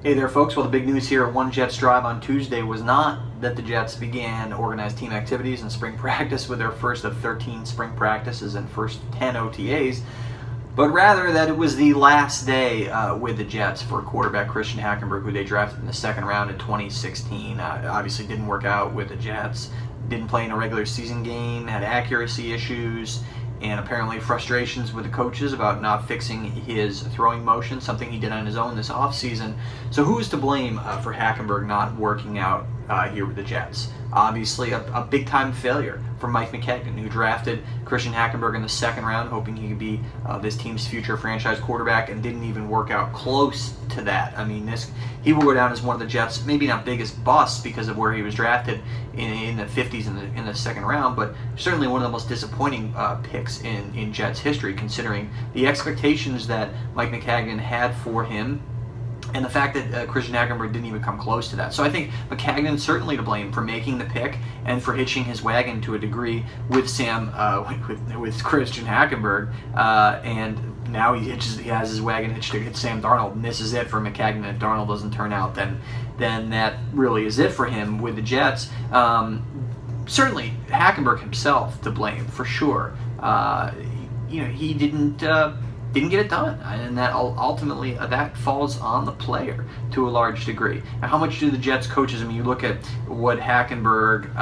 Hey there folks, well the big news here at One Jets Drive on Tuesday was not that the Jets began organized team activities and spring practice with their first of 13 spring practices and first 10 OTAs, but rather that it was the last day with the Jets for quarterback Christian Hackenberg, who they drafted in the second round in 2016. Obviously didn't work out with the Jets, didn't play in a regular season game, had accuracy issues, and apparently frustrations with the coaches about not fixing his throwing motion, something he did on his own this offseason. So who is to blame for Hackenberg not working out here with the Jets? Obviously a big-time failure from Mike Maccagnan, who drafted Christian Hackenberg in the second round, hoping he could be this team's future franchise quarterback, and didn't even work out close to that. I mean, he will go down as one of the Jets' maybe not biggest busts because of where he was drafted in the 50s in the second round, but certainly one of the most disappointing picks in Jets history, considering the expectations that Mike Maccagnan had for him, and the fact that Christian Hackenberg didn't even come close to that. So I think Maccagnan's certainly to blame for making the pick and for hitching his wagon to a degree with with Christian Hackenberg, and now he has his wagon hitched to hit Sam Darnold, and this is it for Maccagnan. If Darnold doesn't turn out, then that really is it for him with the Jets. Certainly Hackenberg himself to blame for sure. He didn't get it done, and that ultimately that falls on the player to a large degree. Now, how much do the Jets coaches, I mean, you look at what Hackenberg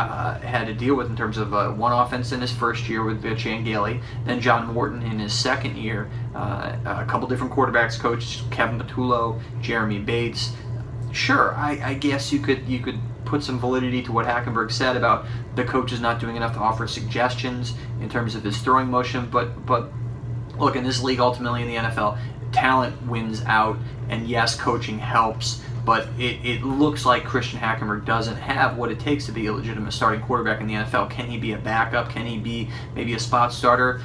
had to deal with in terms of one offense in his first year with Chan Gailey, then John Morton in his second year, a couple different quarterbacks coached, Kevin Patullo, Jeremy Bates. Sure, I guess you could put some validity to what Hackenberg said about the coaches not doing enough to offer suggestions in terms of his throwing motion, but look, in this league, ultimately in the NFL, talent wins out, and yes, coaching helps, but it looks like Christian Hackenberg doesn't have what it takes to be a legitimate starting quarterback in the NFL. Can he be a backup? Can he be maybe a spot starter?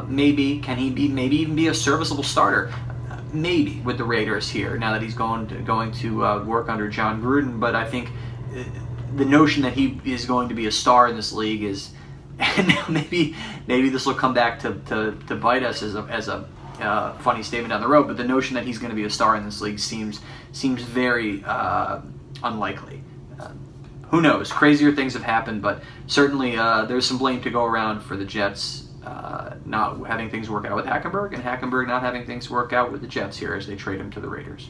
Maybe. Can he be maybe even be a serviceable starter? Maybe with the Raiders here, now that he's going to work under John Gruden. But I think the notion that he is going to be a star in this league is, and maybe this will come back to bite us as a funny statement down the road, but the notion that he's going to be a star in this league seems very unlikely. Who knows? Crazier things have happened, but certainly there's some blame to go around for the Jets not having things work out with Hackenberg, and Hackenberg not having things work out with the Jets here as they trade him to the Raiders.